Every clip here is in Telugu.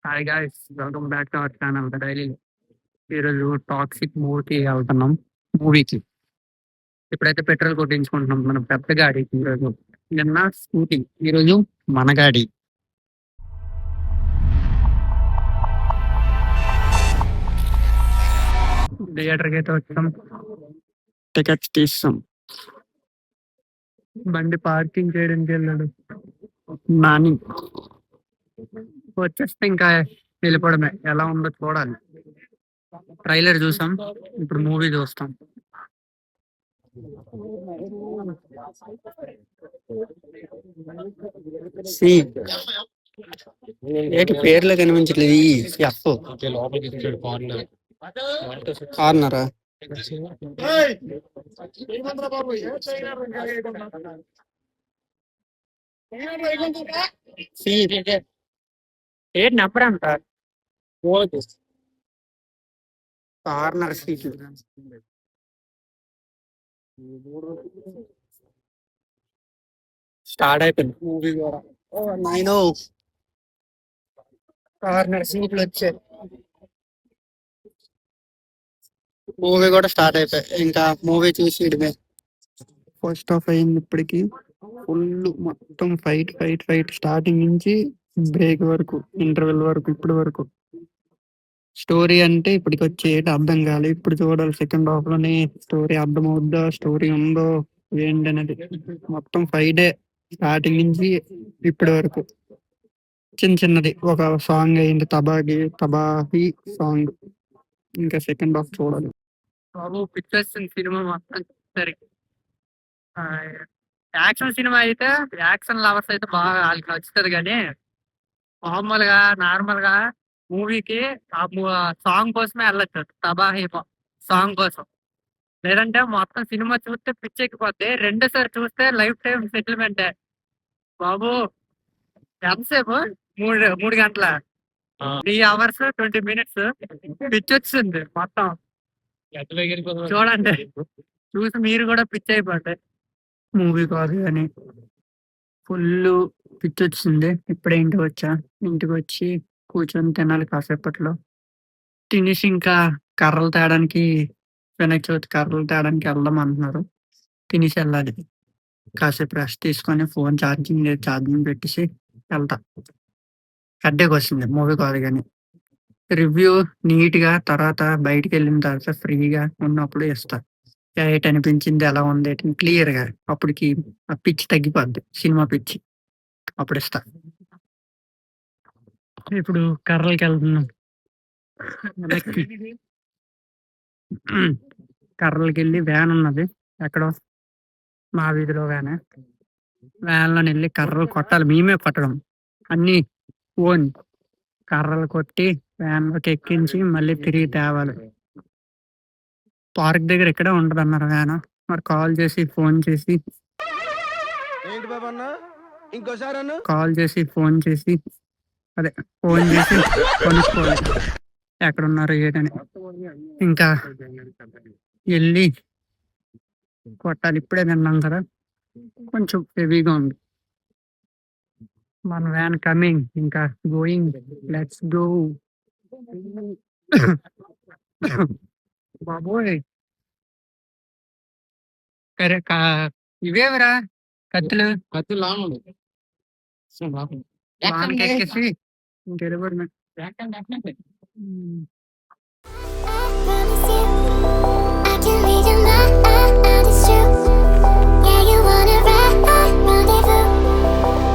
Hi guys, welcome back to our channel the daily. ఈరోజు టాక్సిక్ మూవీకి వెళ్తున్నాం. మూవీకి ఇప్పుడైతే పెట్రోల్ కొట్టించుకుంటున్నాం మన పెద్ద గాడికి. ఈరోజు నిన్న స్కూటీ, ఈరోజు మన గాడి. థియేటర్కి అయితే వచ్చాం, టికెట్స్ తీస్తాం. బండి పార్కింగ్ చేయడానికి వెళ్ళాడు నాని. వచ్చేస్తే ఇంకా వెళ్ళిపోవడమే. ఎలా ఉందో చూడాలి. ట్రైలర్ చూసాం, ఇప్పుడు మూవీ చూస్తాం. ఏంటి పేర్లో కనిపించట్లేదు. ఎఫ్ కార్నరా? ఏంటి నెంబర్ అంట కార్నర్ సీట్. స్టార్ట్ అయిపోయింది మూవీ కూడా. నైన్ కార్నర్ సీట్లు వచ్చాయి. మూవీ కూడా స్టార్ట్ అయిపోయి ఇంకా మూవీ చూసి ఇడమే. ఫస్ట్ హాఫ్ అయింది ఇప్పటికి. ఫుల్ మొత్తం ఫైట్ ఫైట్ ఫైట్ స్టార్టింగ్ నుంచి బ్రేక్ వరకు, ఇంటర్వెల్ వరకు, ఇప్పటి వరకు. స్టోరీ అంటే ఇప్పటికి వచ్చేటి అర్థం కాలే. ఇప్పుడు చూడాలి సెకండ్ హాఫ్ లోనే స్టోరీ అర్థం అవుద్దా, స్టోరీ ఉందో ఏంటనేది. మొత్తం ఫైటే స్టార్టింగ్ నుంచి ఇప్పటి వరకు. చిన్న చిన్నది ఒక సాంగ్ అయింది, తబాహి సాంగ్. ఇంకా సెకండ్ హాఫ్ చూడాలి. బాబు పిక్చర్స్ సినిమా మొత్తం సరే. యాక్షన్ సినిమా అయితే యాక్షన్ లవర్స్ అయితే బాగా వాళ్ళకి నచ్చుతుంది. కానీ మామూలుగా నార్మల్ గా మూవీకి ఆ సాంగ్ కోసమే వెళ్ళొచ్చు. తబాహి సాంగ్ కోసం. లేదంటే మొత్తం సినిమా చూస్తే పిచ్చెక్కిపోద్ది. రెండోసారి చూస్తే లైఫ్ టైం సెటిల్మెంటే బాబు. ఎంతసేపు? మూడు మూడు గంటల 3 hours 20 minutes పిచ్చొచ్చింది మొత్తం. చూడండి, చూసి మీరు కూడా పిచ్చి అయిపోతాయి. మూవీ కాదు కానీ ఫుల్ పిచ్చొచ్చింది. ఇప్పుడే ఇంటికి వచ్చా. ఇంటికి వచ్చి కూర్చొని తినాలి కాసేపట్లో. తినేసి ఇంకా కర్రలు తేడానికి, వినాయక చవితి కర్రలు తేడానికి వెళ్దాం అంటున్నారు. తినేసి వెళ్ళాలి. కాసేపు రెస్ట్ తీసుకొని ఫోన్ ఛార్జింగ్ పెట్టేసి వెళ్తా. హెడ్ఏక్ వస్తుంది మూవీ కాదు కానీ. రివ్యూ నీట్ గా తర్వాత బయటికి వెళ్ళిన తర్వాత ఫ్రీగా ఉన్నప్పుడు ఇస్తా. ఎయిట్ అనిపించింది, ఎలా ఉంది క్లియర్ గా. అప్పటికి ఆ పిచ్చి తగ్గిపోద్ది, సినిమా పిచ్చి. అప్పుడు ఇస్తా. ఇప్పుడు కర్రలకి వెళ్తున్నాం. వెనక్కి కర్రలకి వెళ్ళి వ్యాన్ ఉన్నది ఎక్కడో మా వీధిలో. వ్యాన్ లో వెళ్ళి కర్రలు కొట్టాలి. మేమే కొట్టడం అన్ని ఓన్. కర్రలు కొట్టి వ్యాన్ లోకి ఎక్కించి మళ్ళీ తిరిగి తేవాలి. పార్క్ దగ్గర ఇక్కడే ఉంటది అన్నారు వ్యాన్. మరి కాల్ చేసి ఫోన్ చేసి అదే ఫోన్ చేసి కొనుక్కోవాలి ఎక్కడున్నారు ఏంటని. ఇంకా వెళ్ళి కొట్టాలి. ఇప్పుడే తిన్నాం కదా, కొంచెం హెవీగా ఉంది. మన వ్యాన్ కమింగ్, ఇంకా గోయింగ్. Let's go. బాబోయ్, ఇవేవరా కత్తులు వానికి ఎక్కేసి ఇంకెళ్ళిపోవడమే. I can read your mind, it's true. Yeah, you wanna ride, rendezvous.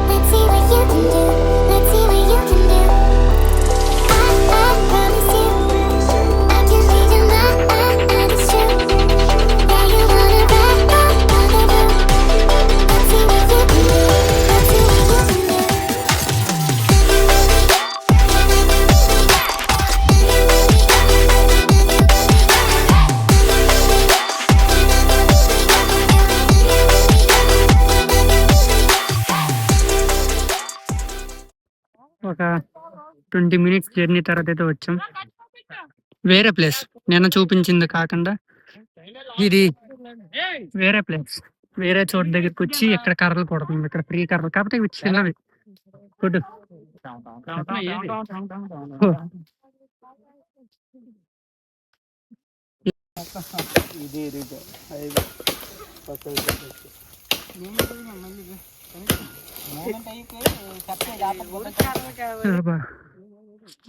Let's see what you can do. Let's see what you can do. I promise you, I can read your mind, it's true. Yeah, you wanna ride, rendezvous. Let's see what you can do. Let's see what you can do. ఒక 20 minutes జర్నీ తర్వాత అయితే వచ్చాం. వేరే ప్లేస్, నేను చూపించింది కాకుండా ఇది వేరే ప్లేస్. వేరే చోటు దగ్గరికి వచ్చి ఇక్కడ కర్రలు కొడుతుంది. ఇక్కడ ఫ్రీ కర్రలు, కాకపోతే ఇవి చిన్నవి. గుడ్.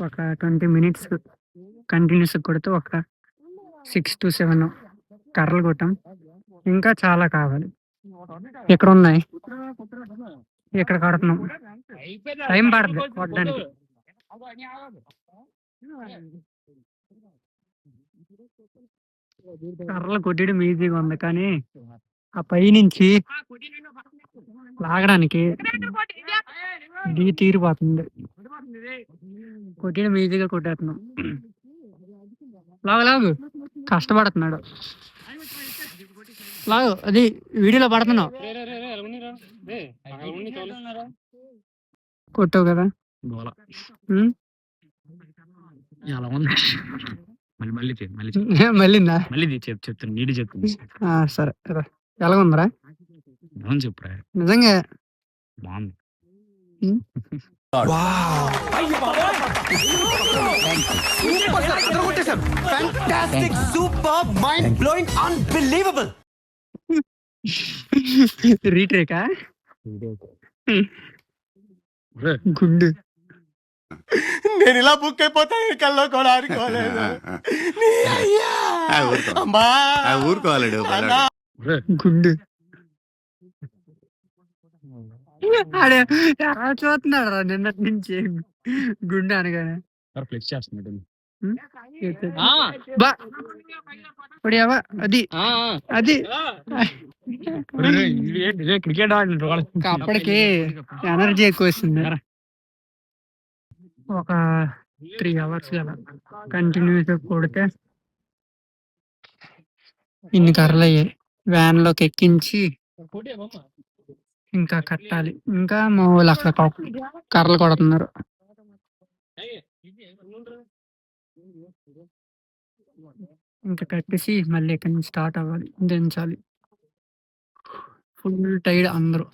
ఒక 20 minutes కంటిన్యూస్ కొడితే ఒక 6 to 7 కర్రలు కొట్టాం. ఇంకా చాలా కావాలి. ఇక్కడ ఉన్నాయి, ఇక్కడ కడుతున్నాం. టైం పడుతుంది కొట్టడానికి. కర్రలు కొట్టడం ఈజీగా ఉంది, కానీ ఆ పై నుంచి లాగడానికి దీ తీరిపోతుంది. కొట్టడం ఈజీగా కొట్టేస్తున్నాం. లాగు కష్టపడుతున్నాడు. లాగు, అది వీడియోలో పడుతున్నావు. కొట్టావు కదా. మళ్ళీందా? చెప్తాను నీటి చెప్తాను. సరే, ఎలాగుందరా? చెప్పురా నిజంగా బాగుంది. రీటేకా గుండు. నేను ఇలా బుక్ అయిపోతాను కల్లో కూడా అనుకోలేదు. ఊరుకోవాలడు గుండు అడే ఎలా చూస్తున్నాడు రా నిన్నటి నుంచి గుండు అనగానే. ఫ్లెక్స్ చేస్తున్నాడు. అది అది క్రికెట్ అప్పటికి ఎనర్జీ ఎక్కువ వస్తుంది. ఒక 3 hours కదా కంటిన్యూస్ కొడితే ఇన్ని కర్రలు అయ్యాయి. వ్యాన్ లోకి ఎక్కించి ఇంకా కట్టాలి. ఇంకా మా వాళ్ళు అక్కడ కర్రలు కొడుతున్నారు. ఇంకా కట్టేసి మళ్ళీ ఇక్కడ నుంచి స్టార్ట్ అవ్వాలి, దించాలి. ఫుల్ టైర్డ్ అందరూ.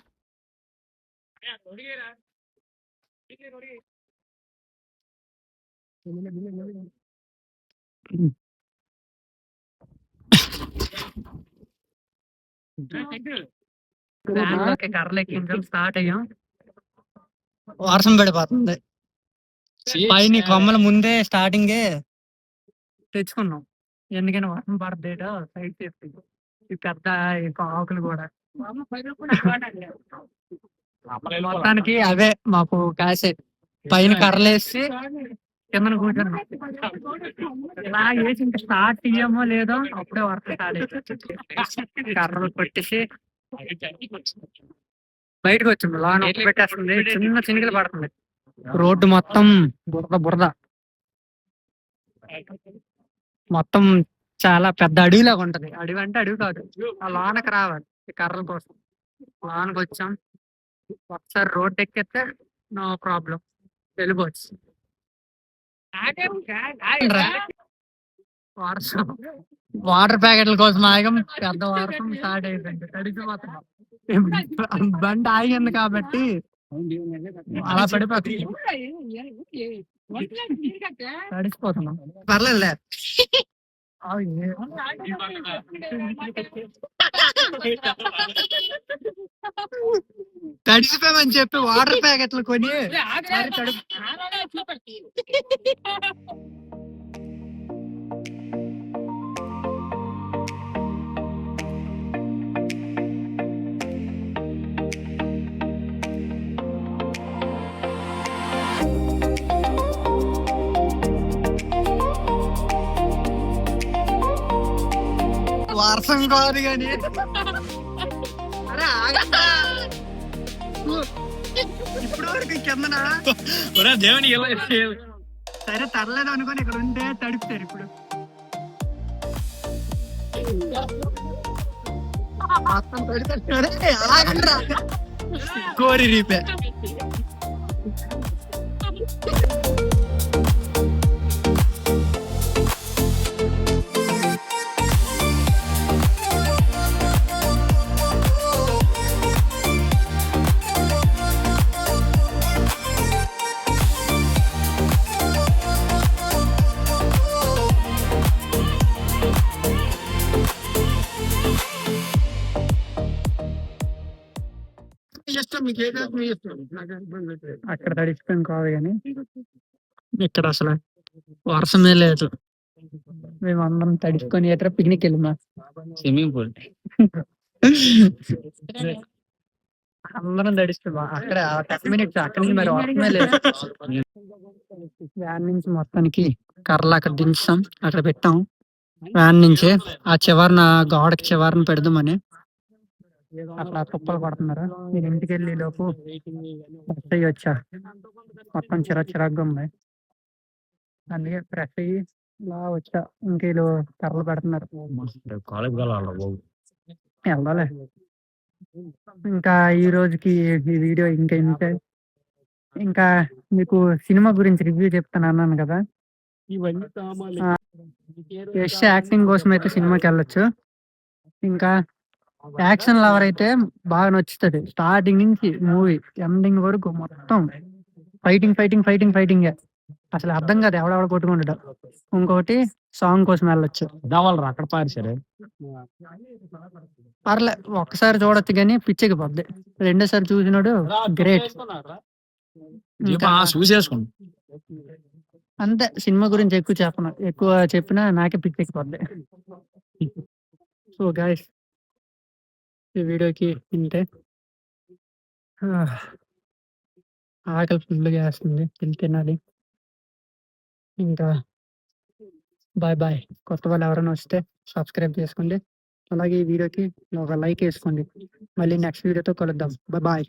కర్రలు ఎక్కించాం, స్టార్ట్ అయ్యాం. వర్షం పడిపోతుంది. పైన కొమ్మల ముందే స్టార్టింగే తెచ్చుకున్నాం, ఎందుకని వర్షం పడదేట సైడ్ సేఫ్టీ. ఈ పెద్ద ఆకులు కూడా మొత్తానికి అవే మాకు కాసే. పైన కర్రలు వేసి కింద కూర్చున్నాం. ఇలా వేసి ఇంకా స్టార్ట్ ఇయ్యమో లేదో అప్పుడే వర్క్ స్టార్ట్ అయ్యి కర్రలు కొట్టేసి బయటకు వచ్చింది. లోన పెట్టేస్తుంది, చిన్న చినుకులు పడుతుంది. రోడ్డు మొత్తం బురద మొత్తం చాలా పెద్ద అడవిలాగా ఉంటది. అడవి అంటే అడవి కాదు, ఆ లోనకి రావాలి ఈ కర్రల కోసం. లోనకి వచ్చాం. ఒకసారి రోడ్డు ఎక్కితే నో ప్రాబ్లం వెళ్ళిపోవచ్చు. వర్షం వాటర్ ప్యాకెట్ల కోసం ఆగం. పెద్ద వర్షం స్టార్ట్ అయిపోయింది. తడిసిపోతున్నాం. బండి ఆగింది కాబట్టి అలా పడిపోతుంది. తడిసిపోతున్నాం. పర్లేదులే. తడిసిపోయామని చెప్పి వాటర్ ప్యాకెట్లు కొని వర్షం కాదు కానీ ఇప్పుడు వరకు కిందనా దేవుని సరే తరలేదు అనుకోని ఇక్కడ ఉంటే తడుపుతారు. ఇప్పుడు కోరి రీపే అక్కడ తడిచిపోయాం కాదు కానీ ఇక్కడ అసలు వర్షమే లేదు. మేము అందరం తడుచుకొని ఎక్కడ పిక్నిక్ వెళ్ళినాం. Swimming pool. అందరం తడిచిపోయాం అక్కడ 10 మినిట్స్ అక్కడి నుంచి మరి వర్షమే లేదు. వ్యాన్ నుంచి మొత్తానికి కర్రలు అక్కడ దించాం, అక్కడ పెట్టాం. వ్యాన్ నుంచి ఆ చివరన గోడకి చివరన పెడదామని అక్కడ కుప్పలు పడుతున్నారు. నేను ఇంటికి వెళ్ళి లోపు ఫ్రెష్ అయ్యి వచ్చా. మొత్తం చిరాగ్గా ఉంది, అందుకే ఫ్రెష్ అయ్యి ఇలా వచ్చా. ఇంక వీళ్ళు కర్రలు పెడుతున్నారు. కాలేజ్ వెళ్ళాలి బాబు. వెళ్ళాలి. ఇంకా ఈ రోజుకి ఈ వీడియో ఇంకా ఇంతే. ఇంకా మీకు సినిమా గురించి రివ్యూ చెప్తాను అన్నాను కదా. యష్ యాక్టింగ్ కోసం అయితే సినిమాకి వెళ్ళొచ్చు. ఇంకా యాక్షన్ లవర్ అయితే బాగా నచ్చుతుంది. స్టార్టింగ్ నుంచి మూవీ ఎండింగ్ వరకు మొత్తం ఫైటింగ్ ఫైటింగ్ ఫైటింగ్ ఫైటింగ్. అసలు అర్థం కాదు ఎవడెవడ కొట్టుకుంటాడు. ఇంకొకటి సాంగ్ కోసం వెళ్ళొచ్చు. దావాలరా అక్కడ పారిసారు. పర్లే, ఒక్కసారి చూడొచ్చు కానీ పిచ్చికి పోద్ది. రెండోసారి చూసినాడు గ్రేట్. ఇంకా చూసేసుకోండి. అంతే, సినిమా గురించి ఎక్కువ చెప్పను. ఎక్కువ చెప్పినా నాకే పిచ్చెక్కిపోద్ది. సో గైస్, ఈ వీడియోకి ఇంతే. ఆకలి ఫుల్గా వేస్తుంది, వెళ్ళి తినాలి. ఇంకా బాయ్ బాయ్. కొత్త వాళ్ళు ఎవరైనా వస్తే సబ్స్క్రైబ్ చేసుకోండి. అలాగే ఈ వీడియోకి ఒక లైక్ వేసుకోండి. మళ్ళీ నెక్స్ట్ వీడియోతో కలుద్దాం. Bye bye.